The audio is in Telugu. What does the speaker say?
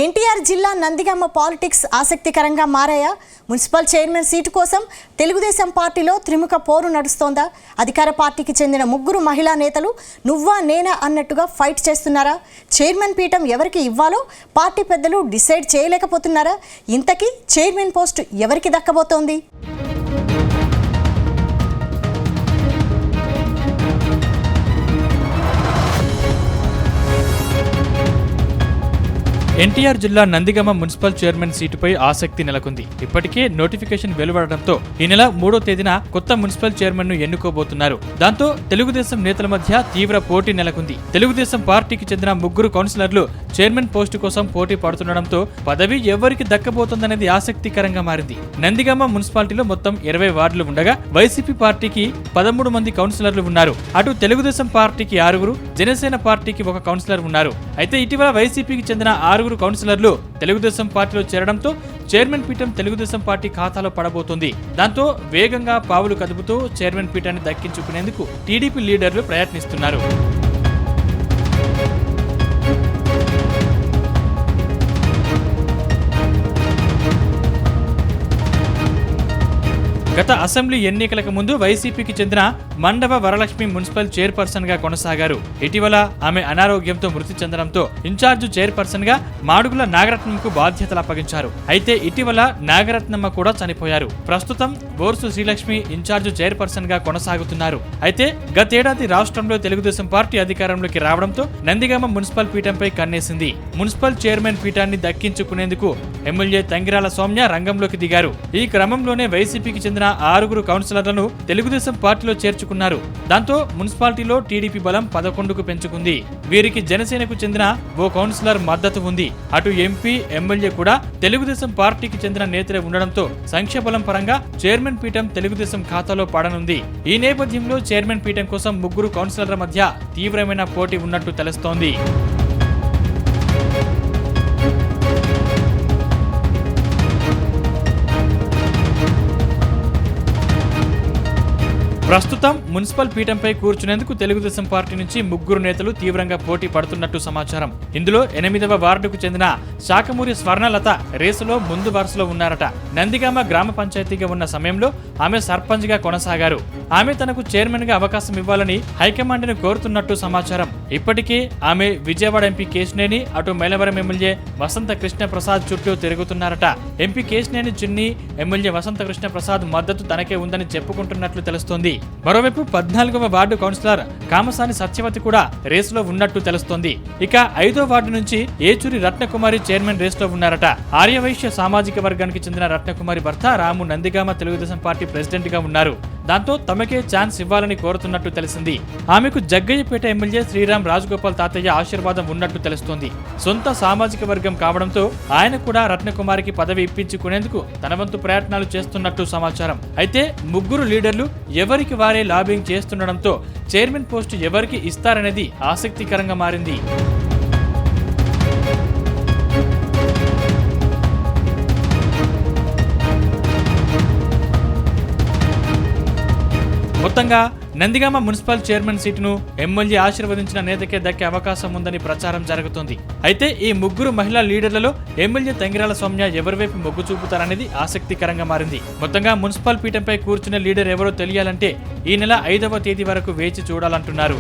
ఎన్టీఆర్ జిల్లా నందిగామ పాలిటిక్స్ ఆసక్తికరంగా మారాయా? మున్సిపల్ చైర్మన్ సీటు కోసం తెలుగుదేశం పార్టీలో త్రిముఖ పోరు నడుస్తోందా? అధికార పార్టీకి చెందిన ముగ్గురు మహిళా నేతలు నువ్వా నేనా అన్నట్టుగా ఫైట్ చేస్తున్నారా? చైర్మన్ పీఠం ఎవరికి ఇవ్వాలో పార్టీ పెద్దలు డిసైడ్ చేయలేకపోతున్నారా? ఇంతకీ చైర్మన్ పోస్టు ఎవరికి దక్కబోతోంది? ఎన్టీఆర్ జిల్లా నందిగామ మున్సిపల్ చైర్మన్ సీటుపై ఆసక్తి నెలకొంది. ఇప్పటికే నోటిఫికేషన్ వెలువడడంతో ఈ నెల 3వ తేదీన కొత్త మున్సిపల్ చైర్మన్ ను ఎన్నుకోబోతున్నారు. దాంతో తెలుగుదేశం నేతల మధ్య తీవ్ర పోటీ నెలకొంది. తెలుగుదేశం పార్టీకి చెందిన ముగ్గురు కౌన్సిలర్లు చైర్మన్ పోస్టు కోసం పోటీ పడుతుండటంతో పదవి ఎవరికి దక్కబోతోందనేది ఆసక్తికరంగా మారింది. నందిగామ మున్సిపాలిటీలో మొత్తం 20 వార్డులు ఉండగా వైసీపీ పార్టీకి 13 మంది కౌన్సిలర్లు ఉన్నారు. అటు తెలుగుదేశం పార్టీకి 6, జనసేన పార్టీకి 1 కౌన్సిలర్ ఉన్నారు. అయితే ఇటీవల వైసీపీకి చెందిన 6 కౌన్సిలర్లు తెలుగుదేశం పార్టీలో చేరడంతో చైర్మన్ పీఠం తెలుగుదేశం పార్టీ ఖాతాలో పడబోతోంది. దాంతో వేగంగా పావులు కదుపుతూ చైర్మన్ పీఠాన్ని దక్కించుకునేందుకు టీడీపీ లీడర్లు ప్రయత్నిస్తున్నారు. గత అసెంబ్లీ ఎన్నికలకు ముందు వైసీపీకి చెందిన మండవ వరలక్ష్మి మున్సిపల్ చైర్పర్సన్ గా కొనసాగారు. ఇటీవల ఆమె అనారోగ్యంతో మృతి చెందడంతో ఇన్ఛార్జ్ చైర్పర్సన్ గా మాడుగుల నాగరత్నంకు బాధ్యతలు అప్పగించారు. అయితే ఇటీవల నాగరత్నమ్మ కూడా చనిపోయారు. ప్రస్తుతం బోర్సు శ్రీలక్ష్మి ఇన్ఛార్జ్ చైర్పర్సన్ గా కొనసాగుతున్నారు. అయితే గతేడాది రాష్ట్రంలో తెలుగుదేశం పార్టీ అధికారంలోకి రావడంతో నందిగామ మున్సిపల్ పీఠంపై కన్నేసింది. మున్సిపల్ చైర్మన్ పీఠాన్ని దక్కించుకునేందుకు ఎమ్మెల్యే తంగిరాల సౌమ్య రంగంలోకి దిగారు. ఈ క్రమంలోనే వైసీపీకి చెందిన 6 కౌన్సిలర్లను తెలుగుదేశం పార్టీలో చేర్చుకున్నారు. దాంతో మున్సిపాలిటీలో టీడీపీ బలం 11కు పెంచుకుంది. వీరికి జనసేనకు చెందిన ఓ కౌన్సిలర్ మద్దతు ఉంది. అటు ఎంపీ, ఎమ్మెల్యే కూడా తెలుగుదేశం పార్టీకి చెందిన నేతలే ఉండడంతో సంఖ్యాబలం పరంగా చైర్మన్ పీఠం తెలుగుదేశం ఖాతాలో పడనుంది. ఈ నేపథ్యంలో చైర్మన్ పీఠం కోసం ముగ్గురు కౌన్సిలర్ల మధ్య తీవ్రమైన పోటీ ఉన్నట్టు తెలుస్తోంది. ప్రస్తుతం మున్సిపల్ పీఠంపై కూర్చునేందుకు తెలుగుదేశం పార్టీ నుంచి ముగ్గురు నేతలు తీవ్రంగా పోటీ పడుతున్నట్టు సమాచారం. ఇందులో 8వ వార్డుకు చెందిన శాఖమూరి స్వర్ణలత రేసులో ముందు వరుసలో ఉన్నారట. నందిగామ గ్రామ పంచాయతీగా ఉన్న సమయంలో ఆమె సర్పంచ్ గా కొనసాగారు. ఆమె తనకు చైర్మన్ గా అవకాశం ఇవ్వాలని హైకమాండ్ ను కోరుతున్నట్టు సమాచారం. ఇప్పటికే ఆమె విజయవాడ ఎంపీ కేశినేని, అటు మైలవరం ఎమ్మెల్యే వసంత కృష్ణ ప్రసాద్ చుట్టూ తిరుగుతున్నారట. ఎంపీ కేశినేని చిన్ని, ఎమ్మెల్యే వసంత కృష్ణ ప్రసాద్ మద్దతు తనకే ఉందని చెప్పుకుంటున్నట్లు తెలుస్తోంది. మరోవైపు 14వ వార్డు కౌన్సిలర్ కామసాని సత్యవతి కూడా రేసులో ఉన్నట్టు తెలుస్తోంది. ఇక 5వ వార్డు నుంచి ఏచూరి రత్నకుమారి చైర్మన్ రేసులో ఉన్నారట. ఆర్యవైశ్య సామాజిక వర్గానికి చెందిన రత్నకుమారి భర్త రాము నందిగామ తెలుగుదేశం పార్టీ ప్రెసిడెంట్ గా ఉన్నారు. దాంతో తమకే ఛాన్స్ ఇవ్వాలని కోరుతున్నట్టు తెలిసింది. ఆమెకు జగ్గయ్యపేట ఎమ్మెల్యే శ్రీరామ్ రాజగోపాల్ తాతయ్య ఆశీర్వాదం ఉన్నట్టు తెలుస్తోంది. సొంత సామాజిక వర్గం కావడంతో ఆయన కూడా రత్నకుమారికి పదవి ఇప్పించుకునేందుకు తన వంతు ప్రయత్నాలు చేస్తున్నట్టు సమాచారం. అయితే ముగ్గురు లీడర్లు ఎవరికి వారే లాబింగ్ చేస్తుండడంతో చైర్మన్ పోస్టు ఎవరికి ఇస్తారనేది ఆసక్తికరంగా మారింది. మొత్తంగా నందిగామ మున్సిపల్ చైర్మన్ సీటును ఎమ్మెల్యే ఆశీర్వదించిన నేతకే దక్కే అవకాశం ఉందని ప్రచారం జరుగుతోంది. అయితే ఈ ముగ్గురు మహిళా లీడర్లలో ఎమ్మెల్యే తంగిరాల సౌమ్య ఎవరి వైపు మొగ్గు చూపుతారనేది ఆసక్తికరంగా మారింది. మొత్తంగా మున్సిపల్ పీఠంపై కూర్చునే లీడర్ ఎవరో తెలియాలంటే ఈ నెల 5వ తేదీ వరకు వేచి చూడాలంటున్నారు.